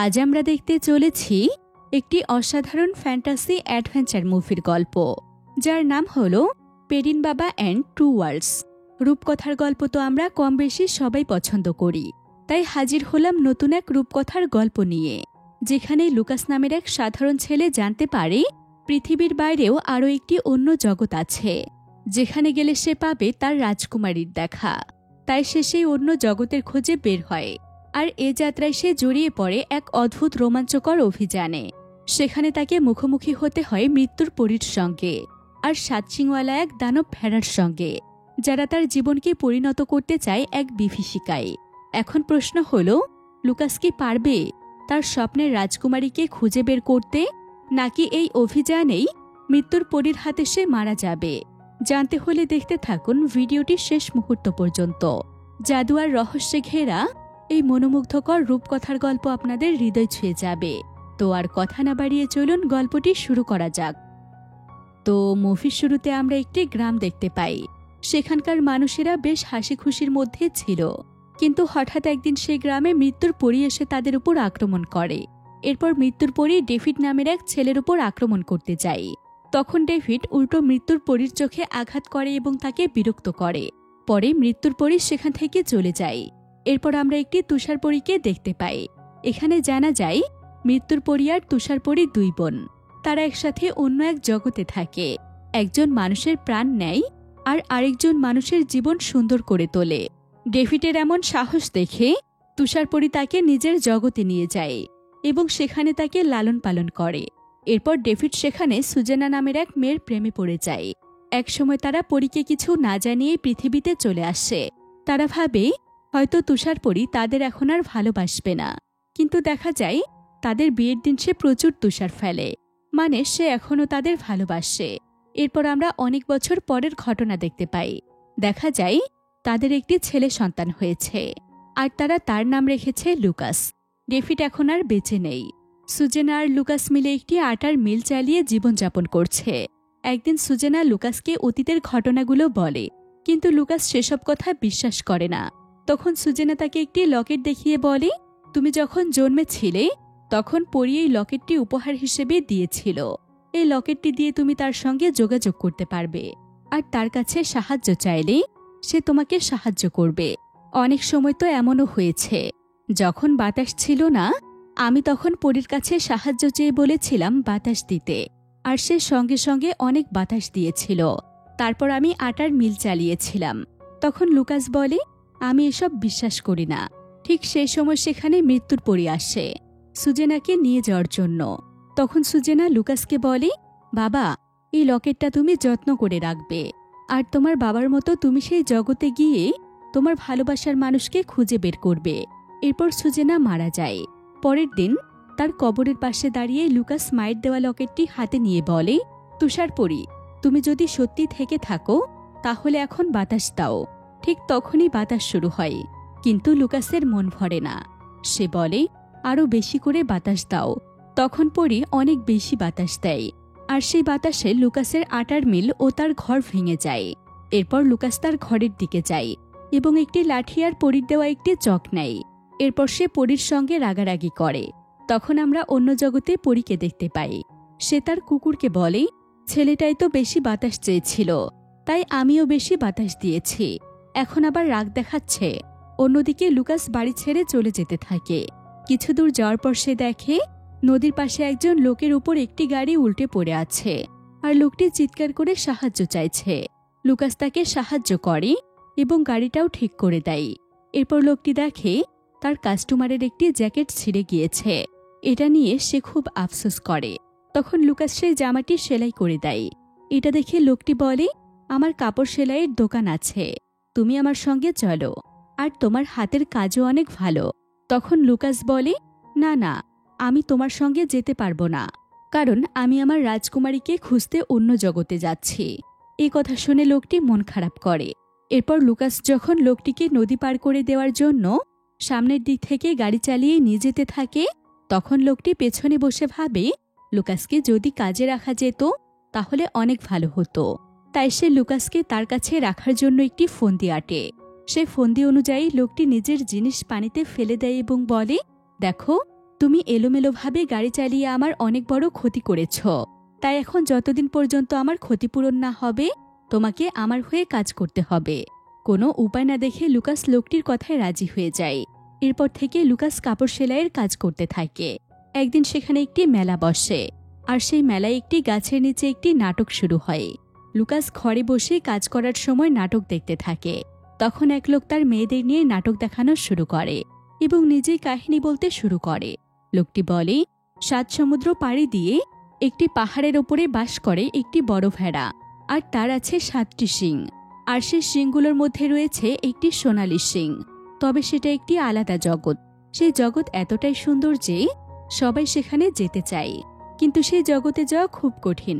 আজ আমরা দেখতে চলেছি একটি অসাধারণ ফ্যান্টাসি অ্যাডভেঞ্চার মুভির গল্প, যার নাম হলো পেরিন বাবা অ্যান্ড টু ওয়ার্ল্ডস। রূপকথার গল্প তো আমরা কম বেশি সবাই পছন্দ করি, তাই হাজির হলাম নতুন এক রূপকথার গল্প নিয়ে, যেখানে লুকাস নামের এক সাধারণ ছেলে জানতে পারে পৃথিবীর বাইরেও আরও একটি অন্য জগৎ আছে, যেখানে গেলে সে পাবে তার রাজকুমারীর দেখা। তাই সে সেই অন্য জগতের খোঁজে বের হয়, আর এ যাত্রায় সে জড়িয়ে পড়ে এক অদ্ভুত রোমাঞ্চকর অভিযানে। সেখানে তাকে মুখোমুখি হতে হয় মৃত্যুর পরীর সঙ্গে আর সাতশিংওয়ালা এক দানব ভেড়ার সঙ্গে, যারা তার জীবনকে পরিণত করতে চায় এক বিভীষিকায়। এখন প্রশ্ন হলো, লুকাস কি পারবে তার স্বপ্নের রাজকুমারীকে খুঁজে বের করতে, নাকি এই অভিযানেই মৃত্যুর পরীর হাতে সে মারা যাবে? জানতে হলে দেখতে থাকুন ভিডিওটি শেষ মুহূর্ত পর্যন্ত। জাদু আর রহস্যে ঘেরা এই মনোমুগ্ধকর রূপকথার গল্প আপনাদের হৃদয় ছুঁয়ে যাবে। তো আর কথা না বাড়িয়ে চলুন গল্পটি শুরু করা যাক। তো মুভির শুরুতে আমরা একটি গ্রাম দেখতে পাই। সেখানকার মানুষেরা বেশ হাসি খুশির মধ্যে ছিল, কিন্তু হঠাৎ একদিন সেই গ্রামে মৃত্যুর পরী এসে তাদের উপর আক্রমণ করে। এরপর মৃত্যুর পরী ডেভিড নামের এক ছেলের উপর আক্রমণ করতে যায়। তখন ডেভিড উল্টো মৃত্যুর পরীর চোখে আঘাত করে এবং তাকে বিরক্ত করে। পরে মৃত্যুর পরী সেখান থেকে চলে যায়। এরপর আমরা একটি তুষার পরীকে দেখতে পাই। এখানে জানা যায় মৃত্যুর পরী আর তুষার পরী দুই বোন। তারা একসাথে অন্য এক জগতে থাকে। একজন মানুষের প্রাণ নেয় আর আরেকজন মানুষের জীবন সুন্দর করে তোলে। ডেভিডের এমন সাহস দেখে তুষার পরী তাকে নিজের জগতে নিয়ে যায় এবং সেখানে তাকে লালন পালন করে। এরপর ডেভিড সেখানে সুজেনা নামের এক মেয়ের প্রেমে পড়ে যায়। একসময় তারা পরীকে কিছু না জানিয়ে পৃথিবীতে চলে আসে। তারা ভাবে হয়তো তুষার পরী তাদের এখন আর ভালোবাসবে না, কিন্তু দেখা যায় তাদের বিয়ের দিন সে প্রচুর তুষার ফেলে, মানে সে এখনও তাদের ভালোবাসে। এরপর আমরা অনেক বছর পরের ঘটনা দেখতে পাই। দেখা যায় তাদের একটি ছেলে সন্তান হয়েছে, আর তারা তার নাম রেখেছে লুকাস। ডেভিড এখন আর বেঁচে নেই। সুজেনা আর লুকাস মিলে একটি আটার মিল চালিয়ে জীবনযাপন করছে। একদিন সুজেনা লুকাসকে অতীতের ঘটনাগুলো বলে, কিন্তু লুকাস সেসব কথা বিশ্বাস করে না। তখন সুজেনা তাকে একটি লকেট দেখিয়ে বলে, তুমি যখন জন্মেছিলে তখন পরী এই লকেটটি উপহার হিসেবে দিয়েছিল। এই লকেটটি দিয়ে তুমি তার সঙ্গে যোগাযোগ করতে পারবে, আর তার কাছে সাহায্য চাইলে সে তোমাকে সাহায্য করবে। অনেক সময় তো এমনও হয়েছে, যখন বাতাস ছিল না, আমি তখন পরীর কাছে সাহায্য চেয়ে বলেছিলাম বাতাস দিতে, আর সে সঙ্গে সঙ্গে অনেক বাতাস দিয়েছিল। তারপর আমি আটার মিল চালিয়েছিলাম। তখন লুকাস বলে, আমি এসব বিশ্বাস করি না। ঠিক সেই সময় সেখানে মৃত্যুর পরী আসে সুজেনাকে নিয়ে যাওয়ার জন্য। তখন সুজেনা লুকাসকে বলে, বাবা, এই লকেটটা তুমি যত্ন করে রাখবে, আর তোমার বাবার মতো তুমি সেই জগতে গিয়ে তোমার ভালোবাসার মানুষকে খুঁজে বের করবে। এরপর সুজেনা মারা যায়। পরের দিন তার কবরের পাশে দাঁড়িয়ে লুকাস মায়ের দেওয়া লকেটটি হাতে নিয়ে বলে, তুষার পরী, তুমি যদি সত্যি থেকে থাকো তাহলে এখন বাতাস দাও। ঠিক তখনই বাতাস শুরু হয়, কিন্তু লুকাসের মন ভরে না। সে বলে, আরও বেশি করে বাতাস দাও। তখন পরী অনেক বেশি বাতাস দেয়, আর সেই বাতাসে লুকাসের আটার মিল ও তার ঘর ভেঙে যায়। এরপর লুকাস তার ঘরের দিকে যায় এবং একটি লাঠি আর পরীর দেওয়া একটি চক নেয়। এরপর সে পরীর সঙ্গে রাগারাগি করে। তখন আমরা অন্য জগতে পরীকে দেখতে পাই। সে তার কুকুরকে বলে, ছেলেটাই তো বেশি বাতাস চেয়েছিল, তাই আমিও বেশি বাতাস দিয়েছি, এখন আবার রাগ দেখাচ্ছে। অন্যদিকে লুকাস বাড়ি ছেড়ে চলে যেতে থাকে। কিছু দূর যাওয়ার পর সে দেখে নদীর পাশে একজন লোকের উপর একটি গাড়ি উল্টে পড়ে আছে, আর লোকটি চিৎকার করে সাহায্য চাইছে। লুকাস তাকে সাহায্য করে এবং গাড়িটাও ঠিক করে দেয়। এরপর লোকটি দেখে তার কাস্টমারের একটি জ্যাকেট ছিঁড়ে গিয়েছে। এটা নিয়ে সে খুব আফসোস করে। তখন লুকাস সেই জামাটি সেলাই করে দেয়। এটা দেখে লোকটি বলে, আমার কাপড় সেলাইয়ের দোকান আছে, তুমি আমার সঙ্গে চলো, আর তোমার হাতের কাজও অনেক ভালো। তখন লুকাস বলে, না না, আমি তোমার সঙ্গে যেতে পারবো না, কারণ আমি আমার রাজকুমারীকে খুঁজতে অন্য জগতে যাচ্ছি। এই কথা শুনে লোকটি মন খারাপ করে। এরপর লুকাস যখন লোকটিকে নদী পার করে দেওয়ার জন্য সামনের দিক থেকে গাড়ি চালিয়ে নিয়ে যেতে থাকে, তখন লোকটি পেছনে বসে ভাবে, লুকাসকে যদি কাজে রাখা যেত তাহলে অনেক ভালো হতো। তাই সে লুকাসকে তার কাছে রাখার জন্য একটি ফন্দি আঁটে। সে ফন্দি অনুযায়ী লোকটি নিজের জিনিস পানিতে ফেলে দেয় এবং বলে, দেখো, তুমি এলোমেলোভাবে গাড়ি চালিয়ে আমার অনেক বড় ক্ষতি করেছ, তাই এখন যতদিন পর্যন্ত আমার ক্ষতিপূরণ না হবে তোমাকে আমার হয়ে কাজ করতে হবে। কোনো উপায় না দেখে লুকাস লোকটির কথায় রাজি হয়ে যায়। এরপর থেকে লুকাস কাপড় সেলাইয়ের কাজ করতে থাকে। একদিন সেখানে একটি মেলা বসে, আর সেই মেলায় একটি গাছের নিচে একটি নাটক শুরু হয়। লুকাস ঘরে বসে কাজ করার সময় নাটক দেখতে থাকে। তখন এক লোক তার মেয়েদের নিয়ে নাটক দেখানো শুরু করে এবং নিজেই কাহিনী বলতে শুরু করে। লোকটি বলে, 7 সমুদ্র পাড়ি দিয়ে একটি পাহাড়ের ওপরে বাস করে একটি বড় ভেড়া, আর তার আছে 7টি শিং, আর সেই শিংগুলোর মধ্যে রয়েছে একটি সোনালী শিং। তবে সেটা একটি আলাদা জগৎ। সেই জগৎ এতটাই সুন্দর যে সবাই সেখানে যেতে চায়, কিন্তু সেই জগতে যাওয়া খুব কঠিন।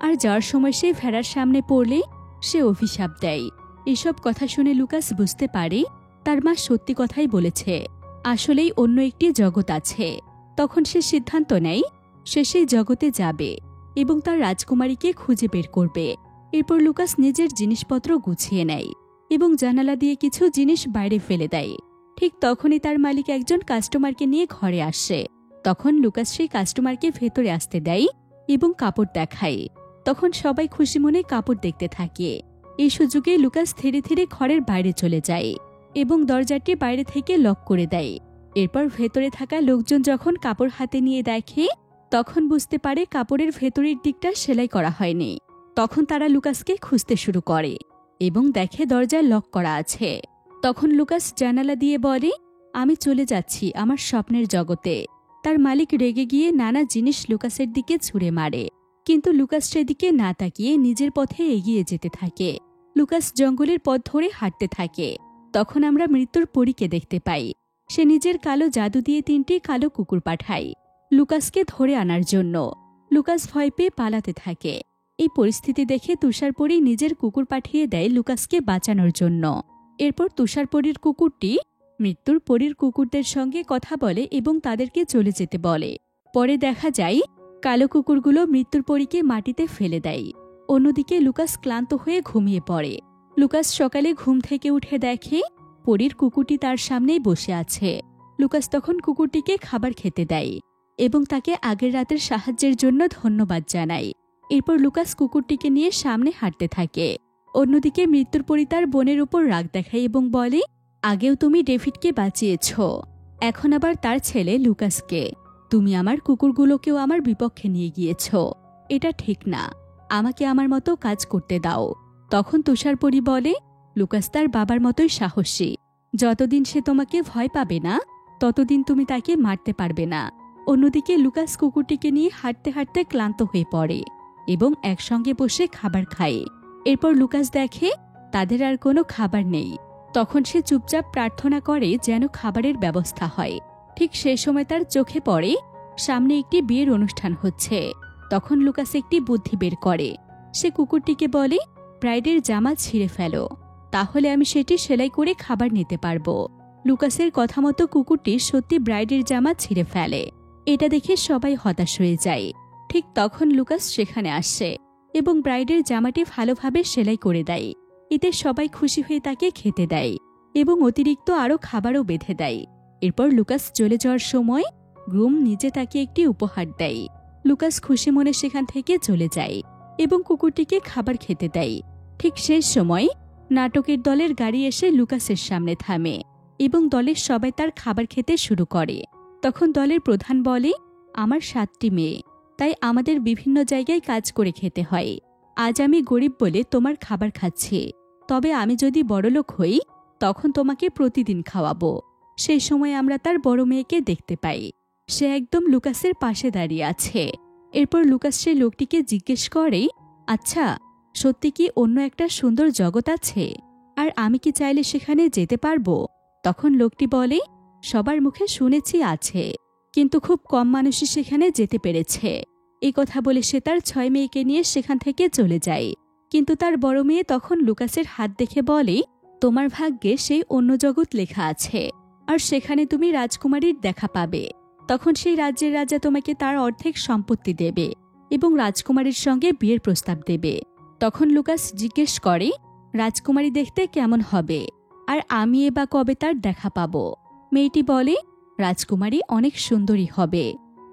আর যাওয়ার সময় সে ভেড়ার সামনে পড়লে সে অভিশাপ দেয়। এসব কথা শুনে লুকাস বুঝতে পারে তার মা সত্যি কথাই বলেছে, আসলেই অন্য একটি জগৎ আছে। তখন সে সিদ্ধান্ত নেয় সে সেই জগতে যাবে এবং তার রাজকুমারীকে খুঁজে বের করবে। এরপর লুকাস নিজের জিনিসপত্র গুছিয়ে নেয় এবং জানালা দিয়ে কিছু জিনিস বাইরে ফেলে দেয়। ঠিক তখনই তার মালিক একজন কাস্টমারকে নিয়ে ঘরে আসে। তখন লুকাস সেই কাস্টমারকে ভেতরে আসতে দেয় এবং কাপড় দেখায়। তখন সবাই খুশি মনে কাপড় দেখতে থাকে। এই সুযোগে লুকাস ধীরে ধীরে ঘরের বাইরে চলে যায় এবং দরজাটি বাইরে থেকে লক করে দেয়। এরপর ভেতরে থাকা লোকজন যখন কাপড় হাতে নিয়ে দেখে তখন বুঝতে পারে কাপড়ের ভেতরের দিকটা সেলাই করা হয়নি। তখন তারা লুকাসকে খুঁজতে শুরু করে এবং দেখে দরজা লক করা আছে। তখন লুকাস জানালা দিয়ে বলে, আমি চলে যাচ্ছি আমার স্বপ্নের জগতে। তার মালিক রেগে গিয়ে নানা জিনিস লুকাসের দিকে ছুঁড়ে মারে, কিন্তু লুকাস সেদিকে না তাকিয়ে নিজের পথে এগিয়ে যেতে থাকে। লুকাস জঙ্গলের পথ ধরে হাঁটতে থাকে। তখন আমরা মৃত্যুর পরীকে দেখতে পাই। সে নিজের কালো জাদু দিয়ে 3টি কালো কুকুর পাঠায় লুকাসকে ধরে আনার জন্য। লুকাস ভয় পেয়ে পালাতে থাকে। এই পরিস্থিতি দেখে তুষারপরী নিজের কুকুর পাঠিয়ে দেয় লুকাসকে বাঁচানোর জন্য। এরপর তুষারপরীর কুকুরটি মৃত্যুর পরীর কুকুরদের সঙ্গে কথা বলে এবং তাদেরকে চলে যেতে বলে। পরে দেখা যায় কালো কুকুরগুলো মৃত্যুর পরীকে মাটিতে ফেলে দেয়। অন্যদিকে লুকাস ক্লান্ত হয়ে ঘুমিয়ে পড়ে। লুকাস সকালে ঘুম থেকে উঠে দেখে পরীর কুকুরটি তার সামনেই বসে আছে। লুকাস তখন কুকুরটিকে খাবার খেতে দেয় এবং তাকে আগের রাতের সাহায্যের জন্য ধন্যবাদ জানায়। এরপর লুকাস কুকুরটিকে নিয়ে সামনে হাঁটতে থাকে। অন্যদিকে মৃত্যুর পরী তার বোনের উপর রাগ দেখায় এবং বলে, আগেও তুমি ডেভিডকে বাঁচিয়েছ, এখন আবার তার ছেলে লুকাসকে। তুমি আমার কুকুরগুলোকেও আমার বিপক্ষে নিয়ে গিয়েছ। এটা ঠিক না, আমাকে আমার মতো কাজ করতে দাও। তখন তুষারপরী বলে, লুকাস তার বাবার মতোই সাহসী। যতদিন সে তোমাকে ভয় পাবে না ততদিন তুমি তাকে মারতে পারবে না। অন্যদিকে লুকাস কুকুরটিকে নিয়ে হাঁটতে হাঁটতে ক্লান্ত হয়ে পড়ে এবং একসঙ্গে বসে খাবার খায়। এরপর লুকাস দেখে তাদের আর কোনো খাবার নেই। তখন সে চুপচাপ প্রার্থনা করে যেন খাবারের ব্যবস্থা হয়। ঠিক সেই সময় তার চোখে পড়ে সামনে একটি বিয়ের অনুষ্ঠান হচ্ছে। তখন লুকাস একটি বুদ্ধি বের করে। সে কুকুরটিকে বলে, ব্রাইডের জামা ছিঁড়ে ফেলো, তাহলে আমি সেটি সেলাই করে খাবার নিতে পারবো। লুকাসের কথা মতো কুকুরটি সত্যি ব্রাইডের জামা ছিঁড়ে ফেলে। এটা দেখে সবাই হতাশ হয়ে যায়। ঠিক তখন লুকাস সেখানে আসে এবং ব্রাইডের জামাটি ভালোভাবে সেলাই করে দেয়। এতে সবাই খুশি হয়ে তাকে খেতে দেয় এবং অতিরিক্ত আরও খাবারও বেঁধে দেয়। এরপর লুকাস চলে যাওয়ার সময় গ্রুম নিজে তাকে একটি উপহার দেয়। লুকাস খুশি মনে সেখান থেকে চলে যায় এবং কুকুরটিকে খাবার খেতে দেয়। ঠিক সেই সময় নাটকের দলের গাড়ি এসে লুকাসের সামনে থামে এবং দলের সবাই তার খাবার খেতে শুরু করে। তখন দলের প্রধান বলে, আমার 7টি মেয়ে, তাই আমাদের বিভিন্ন জায়গায় কাজ করে খেতে হয়। আজ আমি গরিব বলে তোমার খাবার খাচ্ছি, তবে আমি যদি বড়লোক হই তখন তোমাকে প্রতিদিন খাওয়াবো। সেই সময় আমরা তার বড় মেয়েকে দেখতে পাই। সে একদম লুকাসের পাশে দাঁড়িয়ে আছে। এরপর লুকাস সেই লোকটিকে জিজ্ঞেস করে, আচ্ছা, সত্যি কি অন্য একটা সুন্দর জগৎ আছে, আর আমি কি চাইলে সেখানে যেতে পারবো? তখন লোকটি বলে, সবার মুখে শুনেছি আছে, কিন্তু খুব কম মানুষই সেখানে যেতে পেরেছে। এই কথা বলে সে তার 6 মেয়েকে নিয়ে সেখান থেকে চলে যায়। কিন্তু তার বড় মেয়ে তখন লুকাসের হাত দেখে বলে, তোমার ভাগ্যে সেই অন্য জগৎ লেখা আছে, আর সেখানে তুমি রাজকুমারীর দেখা পাবে। তখন সেই রাজ্যের রাজা তোমাকে তার অর্ধেক সম্পত্তি দেবে এবং রাজকুমারীর সঙ্গে বিয়ের প্রস্তাব দেবে। তখন লুকাস জিজ্ঞেস করে, রাজকুমারী দেখতে কেমন হবে, আর আমি বা কবে তার দেখা পাবো? মেয়েটি বলে, রাজকুমারী অনেক সুন্দরী হবে,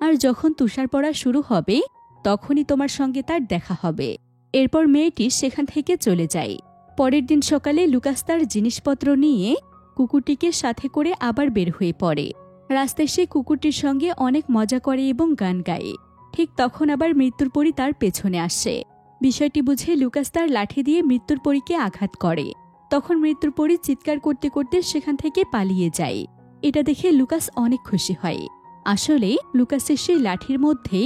আর যখন তুষার পড়া শুরু হবে তখনই তোমার সঙ্গে তার দেখা হবে। এরপর মেয়েটি সেখান থেকে চলে যায়। পরের দিন সকালে লুকাস তার জিনিসপত্র নিয়ে কুকুরটিকে সাথে করে আবার বের হয়ে পড়ে। রাস্তায় সে কুকুরটির সঙ্গে অনেক মজা করে এবং গান গায়। ঠিক তখন আবার মৃত্যুর পরী তার পেছনে আসে। বিষয়টি বুঝে লুকাস তার লাঠি দিয়ে মৃত্যুর পরীকে আঘাত করে। তখন মৃত্যুর পরী চিৎকার করতে করতে সেখান থেকে পালিয়ে যায়। এটা দেখে লুকাস অনেক খুশি হয়। আসলে লুকাসের সেই লাঠির মধ্যে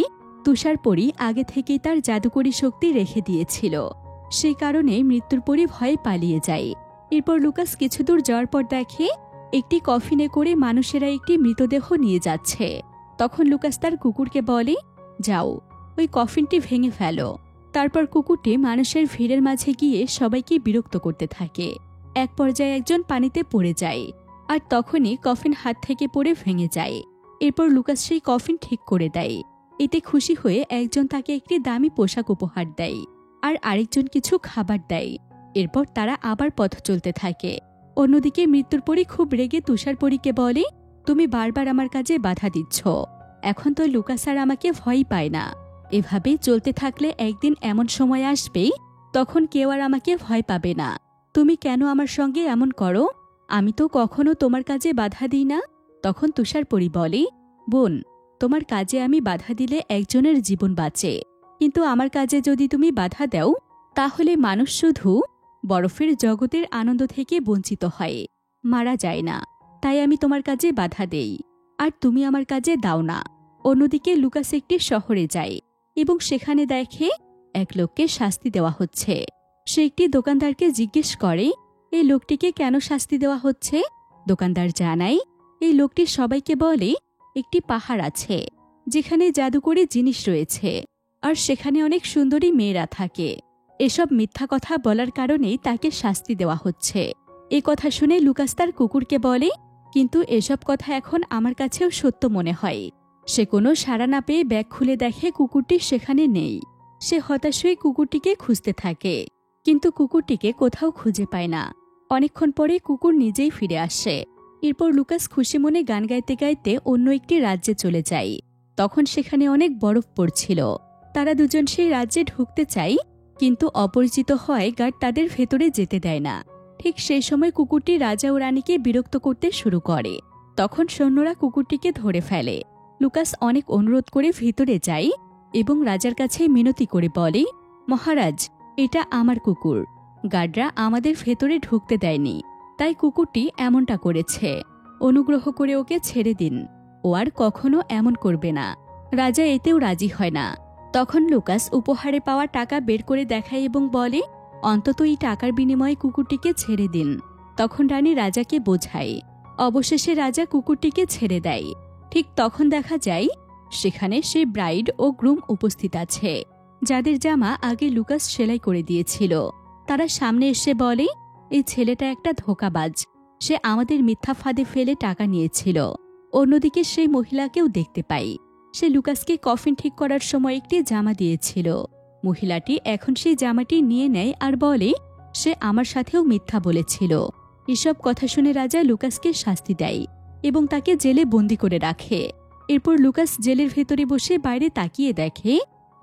তুষার পরী আগে থেকেই তার জাদুকরী শক্তি রেখে দিয়েছিল। সেই কারণে মৃত্যুর পরী ভয়ে পালিয়ে যায়। এরপর লুকাস কিছু দূর যাওয়ার পর দেখে একটি কফিনে করে মানুষেরা একটি মৃতদেহ নিয়ে যাচ্ছে। তখন লুকাস তার কুকুরকে বলে, যাও, ওই কফিনটি ভেঙে ফেলো। তারপর কুকুরটি মানুষের ভিড়ের মাঝে গিয়ে সবাইকে বিরক্ত করতে থাকে। এক পর্যায়ে একজন পানিতে পড়ে যায়, আর তখনই কফিন হাত থেকে পড়ে ভেঙে যায়। এরপর লুকাস সেই কফিন ঠিক করে দেয়। এতে খুশি হয়ে একজন তাকে একটি দামি পোশাক উপহার দেয়, আর আরেকজন কিছু খাবার দেয়। এরপর তারা আবার পথ চলতে থাকে। অন্যদিকে মৃত্যুর পরী খুব রেগে তুষার পরীকে বলে, তুমি বারবার আমার কাজে বাধা দিচ্ছ। এখন তো লুকাস আর আমাকে ভয় পায় না। এভাবে চলতে থাকলে একদিন এমন সময় আসবে তখন কেউ আর আমাকে ভয় পাবে না। তুমি কেন আমার সঙ্গে এমন করো? আমি তো কখনো তোমার কাজে বাধা দিই না। তখন তুষার পরী বলে, বোন, তোমার কাজে আমি বাধা দিলে একজনের জীবন বাঁচে, কিন্তু আমার কাজে যদি তুমি বাধা দাও তাহলে মানুষ শুধু বরফের জগতের আনন্দ থেকে বঞ্চিত হয়, মারা যায় না। তাই আমি তোমার কাজে বাধা দেই, আর তুমি আমার কাজে দাও না। অন্যদিকে লুকাস একটি শহরে যায় এবং সেখানে দেখে এক লোককে শাস্তি দেওয়া হচ্ছে। সে একটি দোকানদারকে জিজ্ঞেস করে, এই লোকটিকে কেন শাস্তি দেওয়া হচ্ছে? দোকানদার জানায়, এই লোকটি সবাইকে বলে একটি পাহাড় আছে যেখানে জাদুকরী জিনিস রয়েছে, আর সেখানে অনেক সুন্দরী মেয়েরা থাকে। এসব মিথ্যা কথা বলার কারণেই তাকে শাস্তি দেওয়া হচ্ছে। এ কথা শুনে লুকাস তার কুকুরকে বলে, কিন্তু এসব কথা এখন আমার কাছেও সত্য মনে হয়। সে কোনো সাড়া না পেয়ে ব্যাগ খুলে দেখে কুকুরটি সেখানে নেই। সে হতাশ হয়ে কুকুরটিকে খুঁজতে থাকে, কিন্তু কুকুরটিকে কোথাও খুঁজে পায় না। অনেকক্ষণ পরে কুকুর নিজেই ফিরে আসে। এরপর লুকাস খুশি মনে গান গাইতে গাইতে অন্য একটি রাজ্যে চলে যায়। তখন সেখানে অনেক বরফ পড়ছিল। তারা দুজন সেই রাজ্যে ঢুকতে চায়, কিন্তু অপরিচিত হওয়ায় গার্ড তাদের ভেতরে যেতে দেয় না। ঠিক সেই সময় কুকুরটি রাজা ও রানীকে বিরক্ত করতে শুরু করে। তখন সৈন্যরা কুকুরটিকে ধরে ফেলে। লুকাস অনেক অনুরোধ করে ভিতরে যায় এবং রাজার কাছে মিনতি করে বলে, মহারাজ, এটা আমার কুকুর। গার্ডরা আমাদের ভেতরে ঢুকতে দেয়নি, তাই কুকুরটি এমনটা করেছে। অনুগ্রহ করে ওকে ছেড়ে দিন, ও আর কখনো এমন করবে না। রাজা এতেও রাজি হয় না। তখন লুকাস উপহারে পাওয়া টাকা বের করে দেখায় এবং বলে, অন্তত এই টাকার বিনিময়ে কুকুরটিকে ছেড়ে দিন। তখন রানী রাজাকে বোঝায়। অবশেষে রাজা কুকুরটিকে ছেড়ে দেয়। ঠিক তখন দেখা যায় সেখানে সে ব্রাইড ও গ্রুম উপস্থিত আছে, যাদের জামা আগে লুকাস সেলাই করে দিয়েছিল। তারা সামনে এসে বলে, এই ছেলেটা একটা ধোঁকাবাজ, সে আমাদের মিথ্যা ফাঁদে ফেলে টাকা নিয়েছিল। অন্যদিকে সেই মহিলাকেও দেখতে পাই। সে লুকাসকে কফিন ঠিক করার সময় একটি জামা দিয়েছিল। মহিলাটি এখন সেই জামাটি নিয়ে নেয় আর বলে, সে আমার সাথেও মিথ্যা বলেছিল। এসব কথা শুনে রাজা লুকাসকে শাস্তি দেয় এবং তাকে জেলে বন্দি করে রাখে। এরপর লুকাস জেলের ভেতরে বসে বাইরে তাকিয়ে দেখে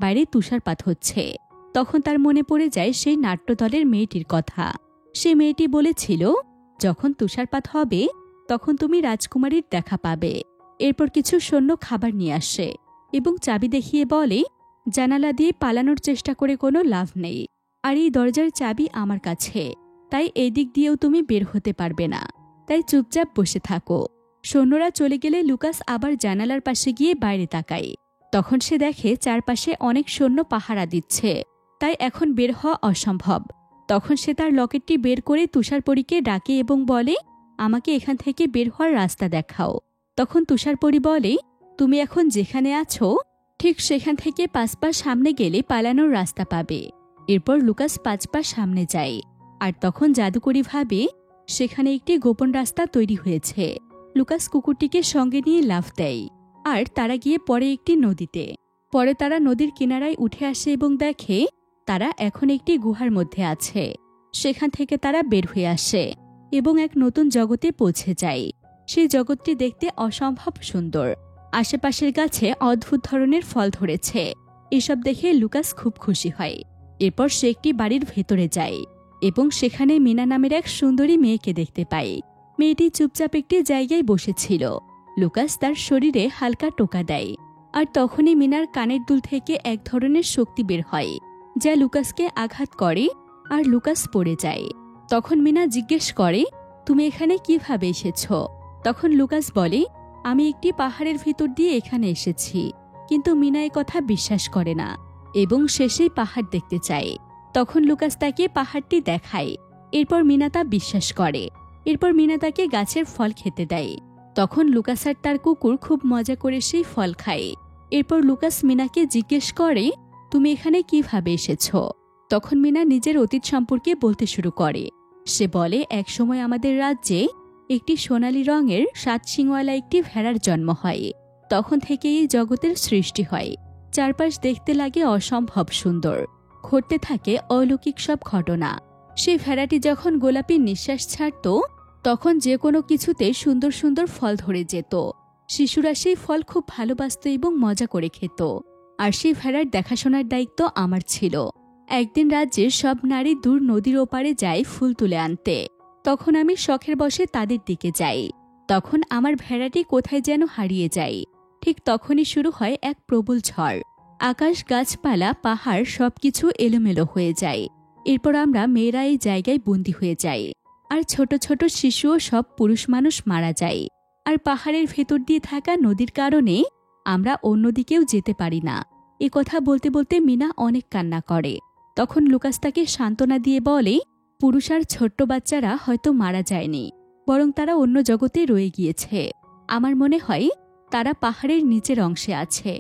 বাইরে তুষারপাত হচ্ছে। তখন তার মনে পড়ে যায় সেই নাট্যদলের মেয়েটির কথা। সে মেয়েটি বলেছিল, যখন তুষারপাত হবে তখন তুমি রাজকুমারীর দেখা পাবে। এরপর কিছু সৈন্য খাবার নিয়ে আসে এবং চাবি দেখিয়ে বলে, জানালা দিয়ে পালানোর চেষ্টা করে কোনো লাভ নেই, আর এই দরজার চাবি আমার কাছে, তাই এই দিক দিয়েও তুমি বের হতে পারবে না, তাই চুপচাপ বসে থাকো। সৈন্যরা চলে গেলে লুকাস আবার জানালার পাশে গিয়ে বাইরে তাকায়। তখন সে দেখে চারপাশে অনেক সৈন্য পাহারা দিচ্ছে, তাই এখন বের হওয়া অসম্ভব। তখন সে তার লকেটটি বের করে তুষারপরীকে ডাকে এবং বলে, আমাকে এখান থেকে বের হওয়ার রাস্তা দেখাও। তখন তুষারপরী বলে, তুমি এখন যেখানে আছো ঠিক সেখান থেকে 5 পা সামনে গেলে পালানোর রাস্তা পাবে। এরপর লুকাস 5 পা সামনে যায়, আর তখন জাদুকরীভাবে সেখানে একটি গোপন রাস্তা তৈরি হয়েছে। লুকাস কুকুরটিকে সঙ্গে নিয়ে লাফ দেয়, আর তারা গিয়ে পড়ে একটি নদীতে। পরে তারা নদীর কিনারায় উঠে আসে এবং দেখে তারা এখন একটি গুহার মধ্যে আছে। সেখান থেকে তারা বের হয়ে আসে এবং এক নতুন জগতে পৌঁছে যায়। সেই জগৎটি দেখতে অসম্ভব সুন্দর। আশেপাশের গাছে অদ্ভুত ধরনের ফল ধরেছে। এসব দেখে লুকাস খুব খুশি হয়। এরপর সে একটি বাড়ির ভেতরে যায় এবং সেখানে মিনা নামের এক সুন্দরী মেয়েকে দেখতে পায়। মেয়েটি চুপচাপ একটি জায়গায় বসেছিল। লুকাস তার শরীরে হালকা টোকা দেয়, আর তখনই মিনার কানের দুল থেকে এক ধরনের শক্তি বের হয়, যা লুকাসকে আঘাত করে আর লুকাস পড়ে যায়। তখন মিনা জিজ্ঞেস করে, তুমি এখানে কিভাবে এসেছ? তখন লুকাস বলে, আমি একটি পাহাড়ের ভিতর দিয়ে এখানে এসেছি। কিন্তু মিনা এ কথা বিশ্বাস করে না এবং সে সেই পাহাড় দেখতে চায়। তখন লুকাস তাকে পাহাড়টি দেখায়। এরপর মিনা তা বিশ্বাস করে। এরপর মিনা তাকে গাছের ফল খেতে দেয়। তখন লুকাস আর তার কুকুর খুব মজা করে সেই ফল খায়। এরপর লুকাস মিনাকে জিজ্ঞেস করে, তুমি এখানে কিভাবে এসেছ? তখন মিনা নিজের অতীত সম্পর্কে বলতে শুরু করে। সে বলে, একসময় আমাদের রাজ্যে একটি সোনালী রঙের 7 শিংওয়ালা একটি ভেড়ার জন্ম হয়। তখন থেকে এই জগতের সৃষ্টি হয়। চারপাশ দেখতে লাগে অসম্ভব সুন্দর। ঘটতে থাকে অলৌকিক সব ঘটনা। সেই ভেড়াটি যখন গোলাপি নিঃশ্বাস ছাড়ত, তখন যে কোনো কিছুতে সুন্দর সুন্দর ফল ধরে যেত। শিশুরা সেই ফল খুব ভালোবাসত এবং মজা করে খেত। আর সেই ভেড়ার দেখাশোনার দায়িত্ব আমার ছিল। একদিন রাজ্যের সব নারী দূর নদীর ওপারে যায় ফুল তুলে আনতে। তখন আমি শখের বশে তাদের দিকে যাই। তখন আমার ভেড়াটি কোথায় যেন হারিয়ে যায়। ঠিক তখনই শুরু হয় এক প্রবল ঝড়। আকাশ, গাছপালা, পাহাড় সবকিছু এলোমেলো হয়ে যায়। এরপর আমরা মেয়েরা এই জায়গায় বন্দী হয়ে যাই। আর ছোট ছোট শিশু ও সব পুরুষ মানুষ মারা যায়। আর পাহাড়ের ভেতর দিয়ে থাকা নদীর কারণে আমরা অন্যদিকেও যেতে পারি না। এ কথা বলতে বলতে মিনা অনেক কান্না করে। তখন লুকাস তাকে সান্ত্বনা দিয়ে বলে, পুরুষ আর ছোট্ট বাচ্চারা হয়তো মারা যায়নি, বরং তারা অন্য জগতে রয়ে গিয়েছে। আমার মনে হয় তারা পাহাড়ের নিচের অংশে আছে।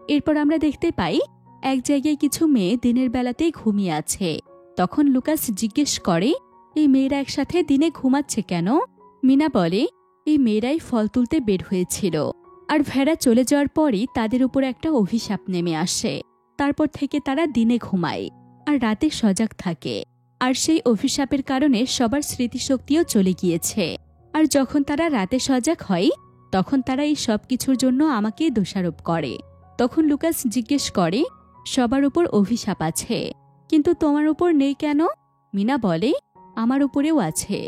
এরপর আমরা দেখতে পাই এক জায়গায় কিছু মেয়ে দিনের বেলাতেই ঘুমিয়ে আছে। তখন লুকাস জিজ্ঞেস করে, এই মেয়েরা একসাথে দিনে ঘুমাচ্ছে কেন? মিনা বলে, এই মেয়েরাই ফল তুলতে বের হয়েছিল, আর ভেড়া চলে যাওয়ার পরই তাদের উপর একটা অভিশাপ নেমে আসে। তারপর থেকে তারা দিনে ঘুমায় আর রাতে সজাগ থাকে। আর সেই অভিশাপের কারণে সবার স্মৃতিশক্তিও চলে গিয়েছে। আর যখন তারা রাতে সজাগ হয়, তখন তারা এই সব কিছুর জন্য আমাকে দোষারোপ করে। তখন লুকাস জিজ্ঞেস করে, সবার উপর অভিশাপ আছে, কিন্তু তোমার উপর নেই কেন? মিনা বলে, আমার উপরেও আছে,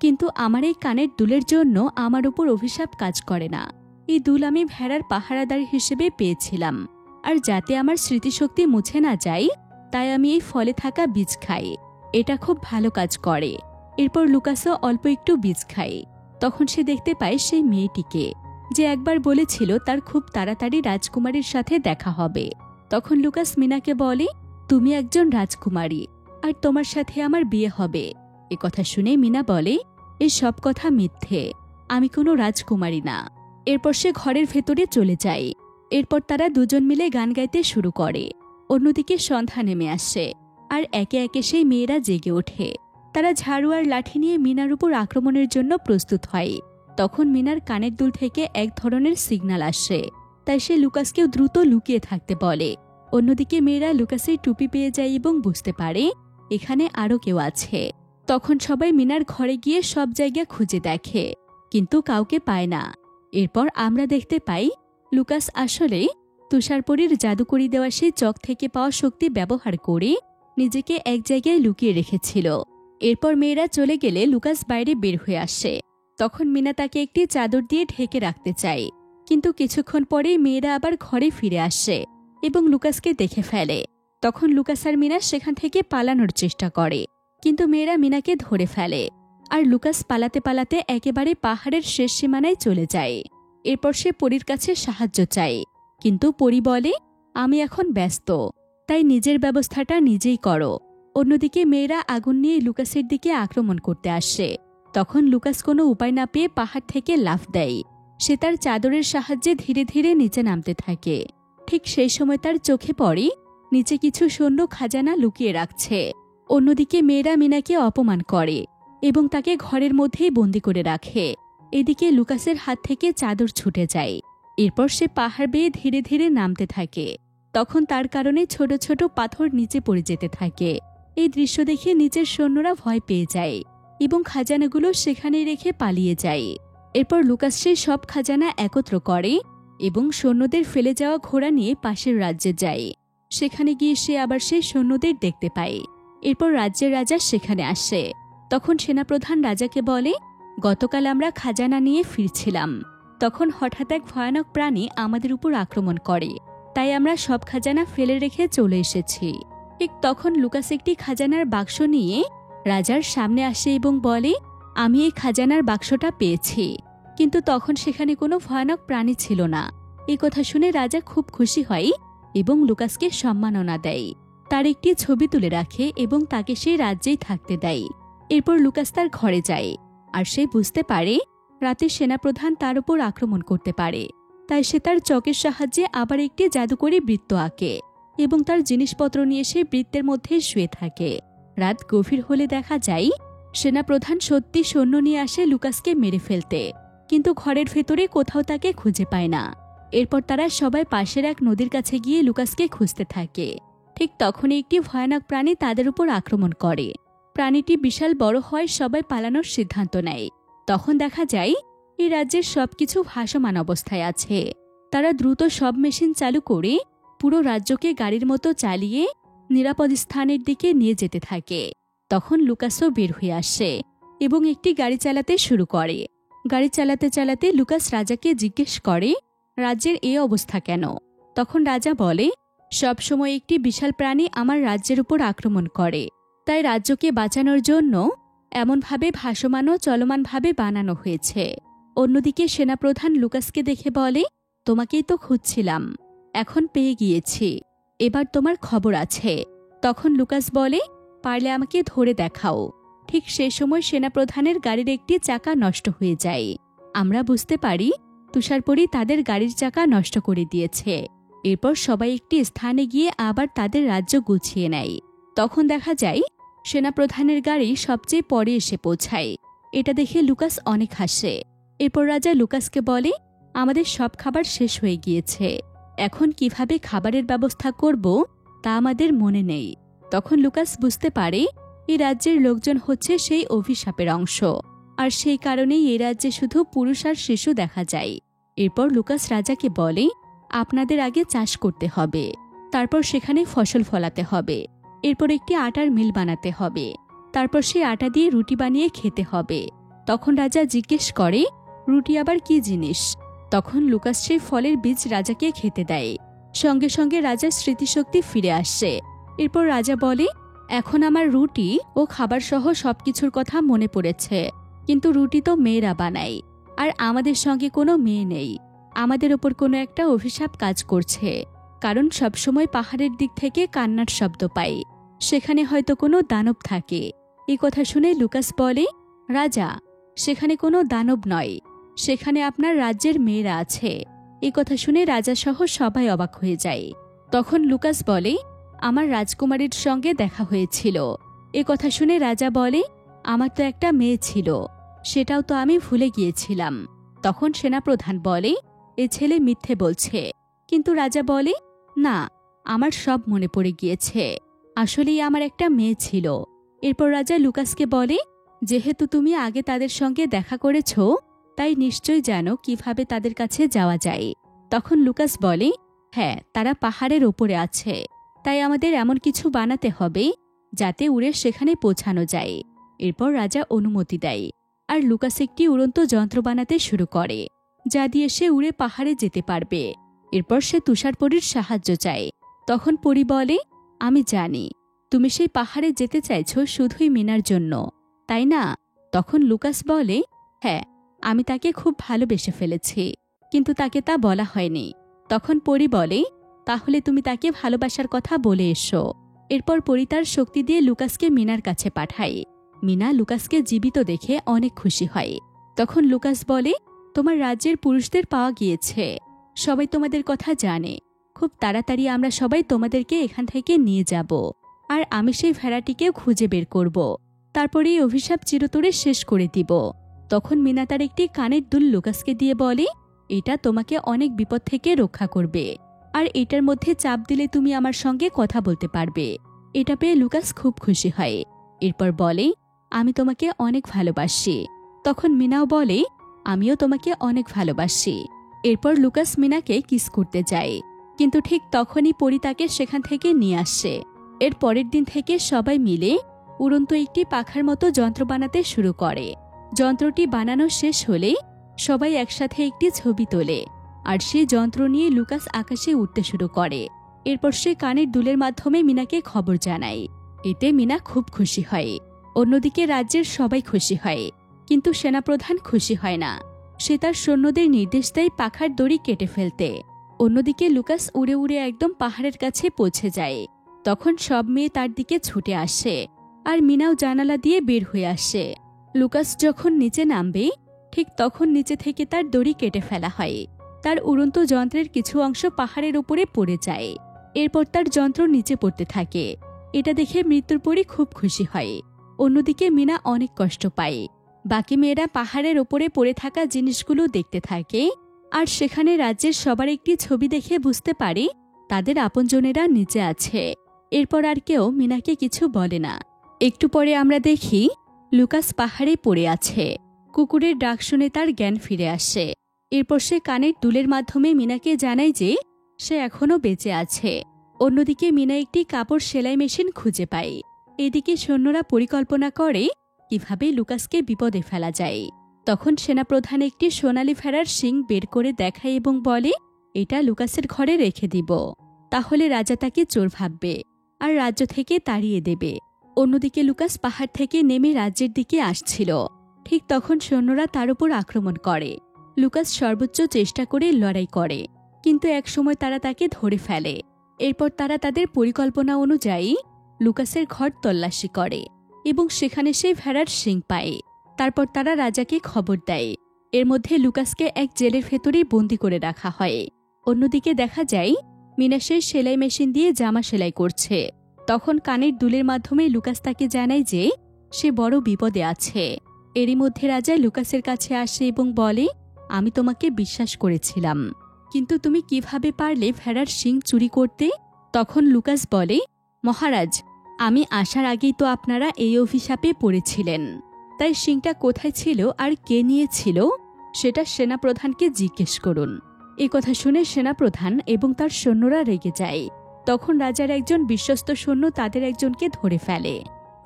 কিন্তু আমার এই কানের দুলের জন্য আমার উপর অভিশাপ কাজ করে না। এই দুল আমি ভেড়ার পাহারাদার হিসেবে পেয়েছিলাম। আর যাতে আমার স্মৃতিশক্তি মুছে না যায়, তাই আমি এই ফলে থাকা বীজ খাই। এটা খুব ভালো কাজ করে। এরপর লুকাসও অল্প একটু বীজ খায়। তখন সে দেখতে পায় সেই মেয়েটিকে, যে একবার বলেছিল তার খুব তাড়াতাড়ি রাজকুমারীর সাথে দেখা হবে। তখন লুকাস মিনাকে বলে, তুমি একজন রাজকুমারী, আর তোমার সাথে আমার বিয়ে হবে। এ কথা শুনে মিনা বলে, এই সব কথা মিথ্যে, আমি কোনো রাজকুমারী না। এরপর সে ঘরের ভেতরে চলে যায়। এরপর তারা দুজন মিলে গান গাইতে শুরু করে। অন্যদিকে সন্ধ্যা নেমে আসে, আর একে একে সেই মেয়েরা জেগে ওঠে। তারা ঝাড়ু আর লাঠি নিয়ে মিনার উপর আক্রমণের জন্য প্রস্তুত হয়। তখন মিনার কানের দুল থেকে এক ধরনের সিগন্যাল আসে, তাই সে লুকাসকেও দ্রুত লুকিয়ে থাকতে বলে। অন্যদিকে মেয়েরা লুকাসের টুপি পেয়ে যায় এবং বুঝতে পারে এখানে আরও কেউ আছে। তখন সবাই মিনার ঘরে গিয়ে সব জায়গা খুঁজে দেখে, কিন্তু কাউকে পায় না। এরপর আমরা দেখতে পাই লুকাস আসলে তুষারপরীর জাদুকরি দেওয়া সেই চক থেকে পাওয়া শক্তি ব্যবহার করে নিজেকে এক জায়গায় লুকিয়ে রেখেছিল। এরপর মেয়েরা চলে গেলে লুকাস বাইরে বের হয়ে আসে। তখন মিনা তাকে একটি চাদর দিয়ে ঢেকে রাখতে চায়, কিন্তু কিছুক্ষণ পরেই মেয়েরা আবার ঘরে ফিরে আসে এবং লুকাসকে দেখে ফেলে। তখন লুকাস আর মিনা সেখান থেকে পালানোর চেষ্টা করে, কিন্তু মেয়েরা মিনাকে ধরে ফেলে। আর লুকাস পালাতে পালাতে একেবারে পাহাড়ের শেষ সীমানায় চলে যায়। এরপর সে পরীর কাছে সাহায্য চায়, কিন্তু পরী বলে, আমি এখন ব্যস্ত, তাই নিজের ব্যবস্থাটা নিজেই করো। অন্যদিকে মেয়েরা আগুন নিয়ে লুকাসের দিকে আক্রমণ করতে আসে। তখন লুকাস কোনো উপায় না পেয়ে পাহাড় থেকে লাফ দেয়। সে তার চাদরের সাহায্যে ধীরে ধীরে নিচে নামতে থাকে। ঠিক সেই সময় তার চোখে পড়ে নিচে কিছু সৈন্য খাজানা লুকিয়ে রাখছে। অন্যদিকে মেয়েরা মিনাকে অপমান করে এবং তাকে ঘরের মধ্যেই বন্দি করে রাখে। এদিকে লুকাসের হাত থেকে চাদর ছুটে যায়। এরপর সে পাহাড় বেয়ে ধীরে ধীরে নামতে থাকে। তখন তার কারণে ছোট ছোট পাথর নিচে পড়ে যেতে থাকে। এই দৃশ্য দেখে নিচের সৈন্যরা ভয় পেয়ে যায় এবং খাজানাগুলো সেখানে রেখে পালিয়ে যায়। এরপর লুকাস সেই সব খাজানা একত্র করে এবং সৈন্যদের ফেলে যাওয়া ঘোড়া নিয়ে পাশের রাজ্যে যায়। সেখানে গিয়ে সে আবার সেই সৈন্যদের দেখতে পায়। এরপর রাজ্যের রাজা সেখানে আসে। তখন সেনাপ্রধান রাজাকে বলে, গতকাল আমরা খাজানা নিয়ে ফিরছিলাম, তখন হঠাৎ এক ভয়ানক প্রাণী আমাদের উপর আক্রমণ করে, তাই আমরা সব খাজানা ফেলে রেখে চলে এসেছি। ঠিক তখন লুকাস একটি খাজানার বাক্স নিয়ে রাজার সামনে আসে এবং বলে, আমি এই খাজানার বাক্সটা পেয়েছি। কিন্তু তখন সেখানে কোনো ভয়ানক প্রাণী ছিল না। এই কথা শুনে রাজা খুব খুশি হয় এবং লুকাসকে সম্মাননা দেয়। তার একটি ছবি তুলে রাখে এবং তাকে সেই রাজ্যেই থাকতে দেয়। এরপর লুকাস তার ঘরে যায়, আর সে বুঝতে পারে রাতে সেনাপ্রধান তার উপর আক্রমণ করতে পারে। তাই সে তার চকের সাহায্যে আবার একটি জাদুকরী বৃত্ত আঁকে এবং তার জিনিসপত্র নিয়ে সেই বৃত্তের মধ্যে শুয়ে থাকে। রাত গভীর হলে দেখা যায় সেনাপ্রধান সত্যি সৈন্য নিয়ে আসে লুকাসকে মেরে ফেলতে, কিন্তু ঘরের ভেতরে কোথাও তাকে খুঁজে পায় না। এরপর তারা সবাই পাশের এক নদীর কাছে গিয়ে লুকাসকে খুঁজতে থাকে। ঠিক তখনই একটি ভয়ানক প্রাণী তাদের উপর আক্রমণ করে। প্রাণীটি বিশাল বড় হয়, সবাই পালানোর সিদ্ধান্ত নেয়। তখন দেখা যায় এই রাজ্যের সবকিছু ভাসমান অবস্থায় আছে। তারা দ্রুত সব মেশিন চালু করে পুরো রাজ্যকে গাড়ির মতো চালিয়ে নিরাপদ স্থানের দিকে নিয়ে যেতে থাকে। তখন লুকাসও বের হয়ে আসে এবং একটি গাড়ি চালাতে শুরু করে। গাড়ি চালাতে চালাতে লুকাস রাজাকে জিজ্ঞেস করে, রাজ্যের এই অবস্থা কেন? তখন রাজা বলে, সবসময় একটি বিশাল প্রাণী আমার রাজ্যের উপর আক্রমণ করে, তাই রাজ্যকে বাঁচানোর জন্য এমনভাবে ভাসমান ও চলমানভাবে বানানো হয়েছে। অন্যদিকে সেনাপ্রধান লুকাসকে দেখে বলে, তোমাকেই তো খুঁজছিলাম, এখন পেয়ে গিয়েছি, এবার তোমার খবর আছে। তখন লুকাস বলে, পারলে আমাকে ধরে দেখাও। ঠিক সে সময় সেনাপ্রধানের গাড়ির একটি চাকা নষ্ট হয়ে যায়। আমরা বুঝতে পারি তুষারপরি তাদের গাড়ির চাকা নষ্ট করে দিয়েছে। এরপর সবাই একটি স্থানে গিয়ে আবার তাদের রাজ্য গুছিয়ে নেয়। তখন দেখা যায় সেনাপ্রধানের গাড়ি সবচেয়ে পরে এসে পৌঁছায়। এটা দেখে লুকাস অনেক হাসে। এরপর রাজা লুকাসকে বলে, আমাদের সব খাবার শেষ হয়ে গিয়েছে, এখন কিভাবে খাবারের ব্যবস্থা করব তা আমাদের মনে নেই। তখন লুকাস বুঝতে পারে এই রাজ্যের লোকজন হচ্ছে সেই অভিশাপের অংশ, আর সেই কারণেই এই রাজ্যে শুধু পুরুষ আর শিশু দেখা যায়। এরপর লুকাস রাজাকে বলে, আপনাদের আগে চাষ করতে হবে, তারপর সেখানে ফসল ফলাতে হবে, এরপর একটি আটার মিল বানাতে হবে, তারপর সেই আটা দিয়ে রুটি বানিয়ে খেতে হবে। তখন রাজা জিজ্ঞেস করে, রুটি আবার কি জিনিস? তখন লুকাস সেই ফলের বীজ রাজাকে খেতে দেয়। সঙ্গে সঙ্গে রাজার স্মৃতিশক্তি ফিরে আসে। এরপর রাজা বলে, এখন আমার রুটি ও খাবার সহ সবকিছুর কথা মনে পড়েছে, কিন্তু রুটি তো মেয়েরা বানায়, আর আমাদের সঙ্গে কোনো মেয়ে নেই। আমাদের ওপর কোনো একটা অভিশাপ কাজ করছে, কারণ সবসময় পাহাড়ের দিক থেকে কান্নার শব্দ পাই, সেখানে হয়তো কোনো দানব থাকে। এই কথা শুনে লুকাস বলে, রাজা, সেখানে কোনো দানব নয়, সেখানে আপনার রাজ্যের মেয়েরা আছে। এই কথা শুনে রাজা সহ সবাই অবাক হয়ে যায়। তখন লুকাস বলে, আমার রাজকুমারীর সঙ্গে দেখা হয়েছিল। এ কথা শুনে রাজা বলে, আমার তো একটা মেয়ে ছিল, সেটাও তো আমি ভুলে গিয়েছিলাম। তখন সেনাপ্রধান বলে, এ ছেলে মিথ্যে বলছে। কিন্তু রাজা বলে, না, আমার সব মনে পড়ে গিয়েছে, আসলেই আমার একটা মেয়ে ছিল। এরপর রাজা লুকাসকে বলে, যেহেতু তুমি আগে তাদের সঙ্গে দেখা করেছ, তাই নিশ্চয় জানো কিভাবে তাদের কাছে যাওয়া যায়। তখন লুকাস বলে, হ্যাঁ, তারা পাহাড়ের ওপরে আছে, তাই আমাদের এমন কিছু বানাতে হবে যাতে উড়ে সেখানে পৌঁছানো যায়। এরপর রাজা অনুমতি দেয়, আর লুকাস একটি উড়ন্ত যন্ত্র বানাতে শুরু করে, যা দিয়ে সে উড়ে পাহাড়ে যেতে পারবে। এরপর সে তুষারপরীর সাহায্য চায়। তখন পরী বলে, আমি জানি তুমি সেই পাহাড়ে যেতে চাইছ শুধুই মিনার জন্য, তাই না? তখন লুকাস বলে, হ্যাঁ, আমি তাকে খুব ভালোবেসে ফেলেছি, কিন্তু তাকে তা বলা হয়নি। তখন পরী বলে, তাহলে তুমি তাকে ভালোবাসার কথা বলে এসো। এরপর পরী তার শক্তি দিয়ে লুকাসকে মিনার কাছে পাঠায়। মিনা লুকাসকে জীবিত দেখে অনেক খুশি হয়। তখন লুকাস বলে, তোমার রাজ্যের পুরুষদের পাওয়া গিয়েছে, সবাই তোমাদের কথা জানে, খুব তাড়াতাড়ি আমরা সবাই তোমাদেরকে এখান থেকে নিয়ে যাব, আর আমি সেই ভেড়াটিকেও খুঁজে বের করব, তারপরে এই অভিশাপ চিরতরে শেষ করে দিব। তখন মিনা তার একটি কানের দুল লুকাসকে দিয়ে বলে, এটা তোমাকে অনেক বিপদ থেকে রক্ষা করবে, আর এটার মধ্যে চাপ দিলে তুমি আমার সঙ্গে কথা বলতে পারবে। এটা পেয়ে লুকাস খুব খুশি হয়। এরপর বলে, আমি তোমাকে অনেক ভালোবাসি। তখন মিনাও বলে, আমিও তোমাকে অনেক ভালোবাসি। এরপর লুকাস মিনাকে কিস করতে যায়, কিন্তু ঠিক তখনই পরি তাকে সেখান থেকে নিয়ে আসে। এর পরের দিন থেকে সবাই মিলে উড়ন্ত একটি পাখার মতো যন্ত্র বানাতে শুরু করে। যন্ত্রটি বানানো শেষ হলে সবাই একসাথে একটি ছবি তোলে, আর সেই যন্ত্র নিয়ে লুকাস আকাশে উঠতে শুরু করে। এরপর সে কানের দুলের মাধ্যমে মিনাকে খবর জানায়। এতে মিনা খুব খুশি হয়। অন্যদিকে রাজ্যের সবাই খুশি হয়, কিন্তু সেনাপ্রধান খুশি হয় না। সে তার সৈন্যদের নির্দেশ দেয় পাখার দড়ি কেটে ফেলতে। অন্যদিকে লুকাস উড়ে উড়ে একদম পাহাড়ের কাছে পৌঁছে যায়। তখন সব মেয়ে তার দিকে ছুটে আসে, আর মিনাও জানালা দিয়ে বের হয়ে আসে। লুকাস যখন নিচে নামবে ঠিক তখন নিচে থেকে তার দড়ি কেটে ফেলা হয়। তার উড়ন্ত যন্ত্রের কিছু অংশ পাহাড়ের উপরে পড়ে যায়। এরপর তার যন্ত্র নিচে পড়তে থাকে। এটা দেখে মৃত্যুর পরই খুব খুশি হয়। অন্যদিকে মিনা অনেক কষ্ট পায়। বাকি মেয়েরা পাহাড়ের ওপরে পড়ে থাকা জিনিসগুলো দেখতে থাকে, আর সেখানে রাজ্যের সবার একটি ছবি দেখে বুঝতে পারে তাদের আপনজনেরা নিচে আছে। এরপর আর কেউ মিনাকে কিছু বলে না। একটু পরে আমরা দেখি লুকাস পাহাড়ে পড়ে আছে। কুকুরের ডাক শুনে তার জ্ঞান ফিরে আসে। এরপর সে কানের দুলের মাধ্যমে মিনাকে জানায় যে সে এখনও বেঁচে আছে। অন্যদিকে মিনা একটি কাপড় সেলাই মেশিন খুঁজে পায়। এদিকে সৈন্যরা পরিকল্পনা করে কিভাবে লুকাসকে বিপদে ফেলা যায়। তখন সেনাপ্রধান একটি সোনালি ভেড়ার শিং বের করে দেখায় এবং বলে, এটা লুকাসের ঘরে রেখে দিব, তাহলে রাজা তাকে চোর ভাববে আর রাজ্য থেকে তাড়িয়ে দেবে। অন্যদিকে লুকাস পাহাড় থেকে নেমে রাজ্যের দিকে আসছিল। ঠিক তখন সৈন্যরা তার উপর আক্রমণ করে। লুকাস সর্বোচ্চ চেষ্টা করে লড়াই করে, কিন্তু একসময় তারা তাকে ধরে ফেলে। এরপর তারা তাদের পরিকল্পনা অনুযায়ী লুকাসের ঘর তল্লাশি করে এবং সেখানে সেই ভেড়ার শিং পায়। তারপর তারা রাজাকে খবর দেয়। এর মধ্যে লুকাসকে এক জেলের ভেতরেই বন্দি করে রাখা হয়। অন্যদিকে দেখা যায় মিনা সেই সেলাই মেশিন দিয়ে জামা সেলাই করছে। তখন কানের দুলের মাধ্যমে লুকাস তাকে জানায় যে সে বড় বিপদে আছে। এরই মধ্যে রাজা লুকাসের কাছে আসে এবং বলে, আমি তোমাকে বিশ্বাস করেছিলাম, কিন্তু তুমি কিভাবে পারলে ভেড়ার শিং চুরি করতে? তখন লুকাস বলে, মহারাজ, আমি আসার আগেই তো আপনারা এই অভিশাপে পড়েছিলেন, তাই শিংটা কোথায় ছিল আর কে নিয়েছিল সেটা সেনাপ্রধানকে জিজ্ঞেস করুন। এ কথা শুনে সেনাপ্রধান এবং তার সৈন্যরা রেগে যায়। তখন রাজার একজন বিশ্বস্ত সৈন্য তাদের একজনকে ধরে ফেলে।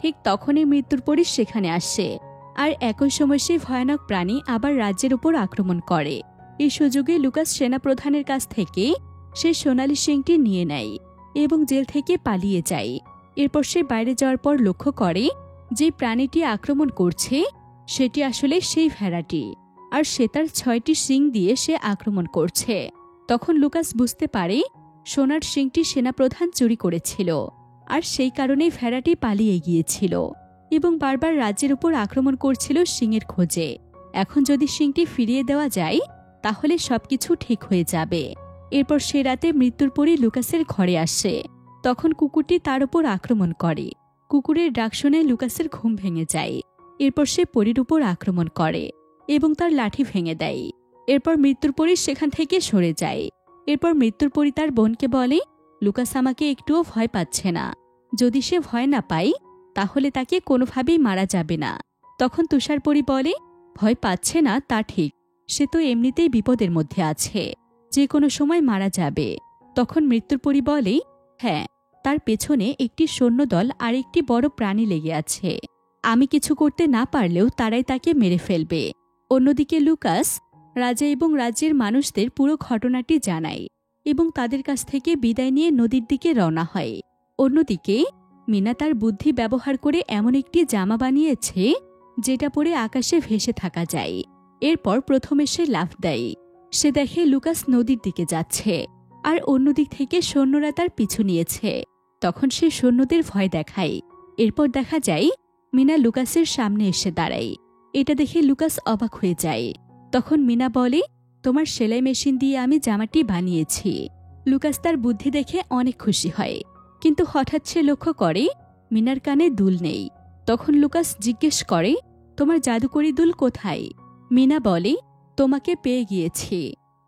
ঠিক তখনই মৃত্যুর পরী সেখানে আসে, আর একই সময় সেই ভয়ানক প্রাণী আবার রাজ্যের উপর আক্রমণ করে। এই সুযোগে লুকাস সেনাপ্রধানের কাছ থেকে সেই সোনালি শিংটি নিয়ে নেয় এবং জেল থেকে পালিয়ে যায়। এরপর সে বাইরে যাওয়ার পর লক্ষ্য করে যে প্রাণীটি আক্রমণ করছে সেটি আসলে সেই ভেড়াটি, আর সে তার 6টি শিং দিয়ে সে আক্রমণ করছে। তখন লুকাস বুঝতে পারে সোনার শিংটি সেনাপ্রধান চুরি করেছিল, আর সেই কারণেই ভেড়াটি পালিয়ে গিয়েছিল এবং বারবার রাজ্যের উপর আক্রমণ করছিল শিংয়ের খোঁজে। এখন যদি শিংটি ফিরিয়ে দেওয়া যায় তাহলে সবকিছু ঠিক হয়ে যাবে। এরপর সে রাতে মৃত্যুর পরই লুকাসের ঘরে আসে। তখন কুকুরটি তার উপর আক্রমণ করে। কুকুরের ডাক শুনে লুকাসের ঘুম ভেঙে যায়। এরপর সে পরীর উপর আক্রমণ করে এবং তার লাঠি ভেঙে দেয়। এরপর মৃত্যুর পরী সেখান থেকে সরে যায়। এরপর মৃত্যুর পরী তার বোনকে বলে, লুকাস আমাকে একটুও ভয় পাচ্ছে না, যদি সে ভয় না পায় তাহলে তাকে কোনোভাবেই মারা যাবে না। তখন তুষারপরী বলে, ভয় পাচ্ছে না তা ঠিক, সে তো এমনিতেই বিপদের মধ্যে আছে, যে কোনো সময় মারা যাবে। তখন মৃত্যুর পরী বলে, হ্যাঁ, তার পেছনে একটি সৈন্যদল আর একটি বড় প্রাণী লেগে আছে, আমি কিছু করতে না পারলেও তারাই তাকে মেরে ফেলবে। অন্যদিকে লুকাস রাজা এবং রাজ্যের মানুষদের পুরো ঘটনাটি জানায় এবং তাদের কাছ থেকে বিদায় নিয়ে নদীর দিকে রওনা হয়। অন্যদিকে মিনা তার বুদ্ধি ব্যবহার করে এমন একটি জামা বানিয়েছে যেটা পরে আকাশে ভেসে থাকা যায়। এরপর প্রথমে সে লাফ দেয়। সে দেখে লুকাস নদীর দিকে যাচ্ছে, আর অন্যদিক থেকে সৈন্যরা তার পিছু নিয়েছে। তখন সে সৈন্যদের ভয় দেখায়। এরপর দেখা যায় মিনা লুকাসের সামনে এসে দাঁড়ায়। এটা দেখে লুকাস অবাক হয়ে যায়। তখন মিনা বলে, তোমার সেলাই মেশিন দিয়ে আমি জামাটি বানিয়েছি। লুকাস তার বুদ্ধি দেখে অনেক খুশি হয়, কিন্তু হঠাৎ সে লক্ষ্য করে মিনার কানে দুল নেই। তখন লুকাস জিজ্ঞেস করে, তোমার জাদুকরি দুল কোথায়? মিনা বলে, তোমাকে পেয়ে গিয়েছি,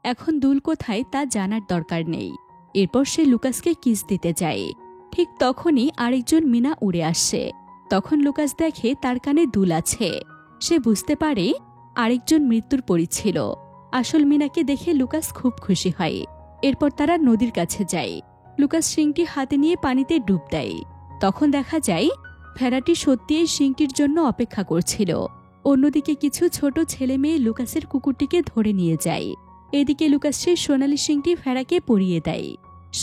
এখন দুল কোথায় তা জানার দরকার নেই। এরপর সে লুকাসকে কিস দিতে যায়। ঠিক তখনই আরেকজন মিনা উড়ে আসে। তখন লুকাস দেখে তার কানে দুল আছে। সে বুঝতে পারে আরেকজন মৃত্যুর পরী ছিল। আসল মিনাকে দেখে লুকাস খুব খুশি হয়। এরপর তারা নদীর কাছে যায়। লুকাস শিংটি হাতে নিয়ে পানিতে ডুব দেয়। তখন দেখা যায় ভেড়াটি সত্যি এই শিংটির জন্য অপেক্ষা করছিল। অন্যদিকে কিছু ছোট ছেলে মেয়ে লুকাসের কুকুরটিকে ধরে নিয়ে যায়। এদিকে লুকাস সেই সোনালি শিংটি ভেড়াকে পরিয়ে দেয়।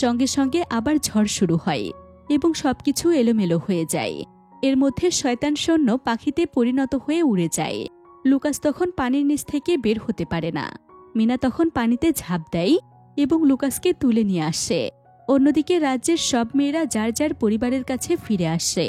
সঙ্গে সঙ্গে আবার ঝড় শুরু হয় এবং সবকিছু এলোমেলো হয়ে যায়। এর মধ্যে শয়তান সৈন্য পাখিতে পরিণত হয়ে উড়ে যায়। লুকাস তখন পানির নিচ থেকে বের হতে পারে না। মিনা তখন পানিতে ঝাঁপ দেয় এবং লুকাসকে তুলে নিয়ে আসে। অন্যদিকে রাজ্যের সব মেয়েরা যার যার পরিবারের কাছে ফিরে আসে।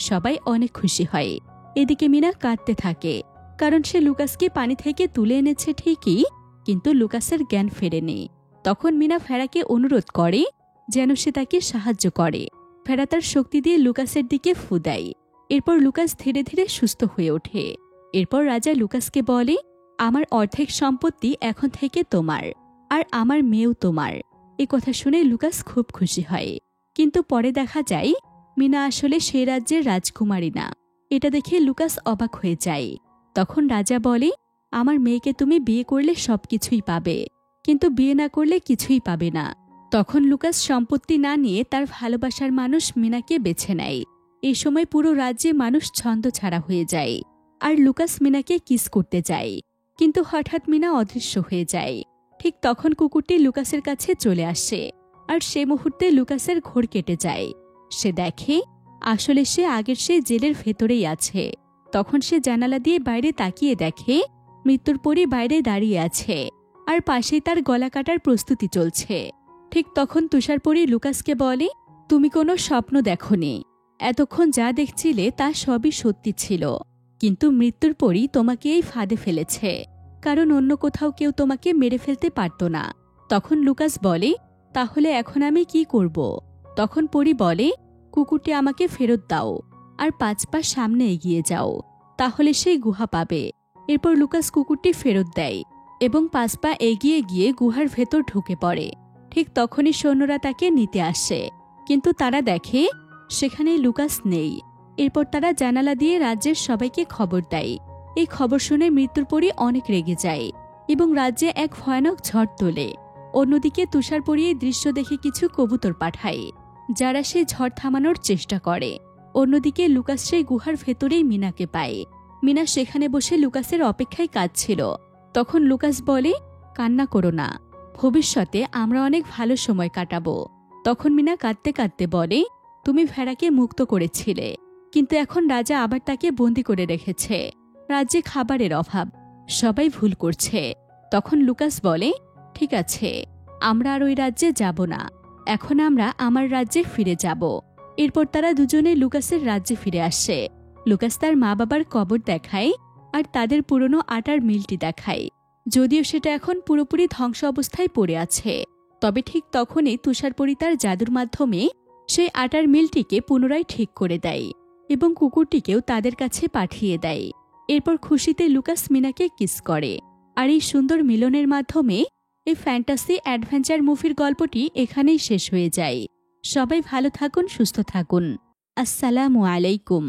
সবাই অনেক খুশি হয়। এদিকে মিনা কাঁদতে থাকে, কারণ সে লুকাসকে পানি থেকে তুলে এনেছে ঠিকই, কিন্তু লুকাসের জ্ঞান ফেরেনি। তখন মিনা ভেড়াকে অনুরোধ করে যেন সে তাকে সাহায্য করে। ভেড়া তার শক্তি দিয়ে লুকাসের দিকে ফু দেয়। এরপর লুকাস ধীরে ধীরে সুস্থ হয়ে ওঠে। এরপর রাজা লুকাসকে বলে, আমার অর্ধেক সম্পত্তি এখন থেকে তোমার, আর আমার মেয়েও তোমার। এ কথা শুনে লুকাস খুব খুশি হয়। কিন্তু পরে দেখা যায় মিনা আসলে সে রাজ্যের রাজকুমারী না। এটা দেখে লুকাস অবাক হয়ে যায়। তখন রাজা বলে, আমার মেয়েকে তুমি বিয়ে করলে সবকিছুই পাবে, কিন্তু বিয়ে না করলে কিছুই পাবে না। তখন লুকাস সম্পত্তি না নিয়ে তার ভালোবাসার মানুষ মিনাকে বেছে নেয়। এই সময় পুরো রাজ্যে মানুষ ছন্দছাড়া হয়ে যায়, আর লুকাস মিনাকে কিস করতে যায়। কিন্তু হঠাৎ মিনা অদৃশ্য হয়ে যায়। ঠিক তখন কুকুরটি লুকাসের কাছে চলে আসে, আর সে মুহূর্তে লুকাসের ঘোর কেটে যায়। সে দেখে আসলে সে আগের সেই জেলের ভেতরেই আছে। তখন সে জানালা দিয়ে বাইরে তাকিয়ে দেখে মৃত্যুর পরী বাইরে দাঁড়িয়ে আছে, আর পাশেই তার গলা কাটার প্রস্তুতি চলছে। ঠিক তখন তুষারপরী লুকাসকে বলে, তুমি কোনো স্বপ্ন দেখোনি। এতক্ষণ যা দেখছিলে তা সবই সত্যি ছিল, কিন্তু মৃত্যুর পরী তোমাকে এই ফাঁদে ফেলেছে, কারণ অন্য কোথাও কেউ তোমাকে মেরে ফেলতে পারত না। তখন লুকাস বলে, তাহলে এখন আমি কি করব? তখন পরী বলে, কুকুরটি আমাকে ফেরত দাও, আর 5 পা সামনে এগিয়ে যাও, তাহলে সেই গুহা পাবে। এরপর লুকাস কুকুরটি ফেরত দেয় এবং 5 পা এগিয়ে গিয়ে গুহার ভেতর ঢুকে পড়ে। ঠিক তখনই সৈন্যরা তাকে নিতে আসে, কিন্তু তারা দেখে সেখানে লুকাস নেই। এরপর তারা জানালা দিয়ে রাজ্যের সবাইকে খবর দেয়। এই খবর শুনে মৃত্যুর পরী অনেক রেগে যায় এবং রাজ্যে এক ভয়ানক ঝড় তোলে। অন্যদিকে তুষারপরী এই দৃশ্য দেখে কিছু কবুতর পাঠায়, যারা সেই ঝড় থামানোর চেষ্টা করে। অন্যদিকে লুকাস সেই গুহার ভেতরেই মিনাকে পায়। মিনা সেখানে বসে লুকাসের অপেক্ষায় কাঁদছিল। তখন লুকাস বলে, কান্না করো না, ভবিষ্যতে আমরা অনেক ভালো সময় কাটাবো। তখন মিনা কাঁদতে কাঁদতে বলে, তুমি ভেড়াকে মুক্ত করেছিলে, কিন্তু এখন রাজা আবার তাকে বন্দি করে রেখেছে। রাজ্যে খাবারের অভাব, সবাই ভুল করছে। তখন লুকাস বলে, ঠিক আছে, আমরা আর ওই রাজ্যে যাব না, এখন আমরা আমার রাজ্যে ফিরে যাব। এরপর তারা দুজনে লুকাসের রাজ্যে ফিরে আসে। লুকাস তার মা বাবার কবর দেখায় আর তাদের পুরনো আটার মিলটি দেখায়, যদিও সেটা এখন পুরোপুরি ধ্বংস অবস্থায় পড়ে আছে। তবে ঠিক তখনই তুষারপরী তার জাদুর মাধ্যমে সেই আটার মিলটিকে পুনরায় ঠিক করে দেয় এবং কুকুরটিকেও তাদের কাছে পাঠিয়ে দেয়। এরপর খুশিতে লুকাস মিনাকে কিস করে। আর এই সুন্দর মিলনের মাধ্যমে এই ফ্যান্টাসি অ্যাডভেঞ্চার মুভির গল্পটি এখানেই শেষ হয়ে যায়। সবাই ভালো থাকুন, সুস্থ থাকুন। আসসালামু আলাইকুম।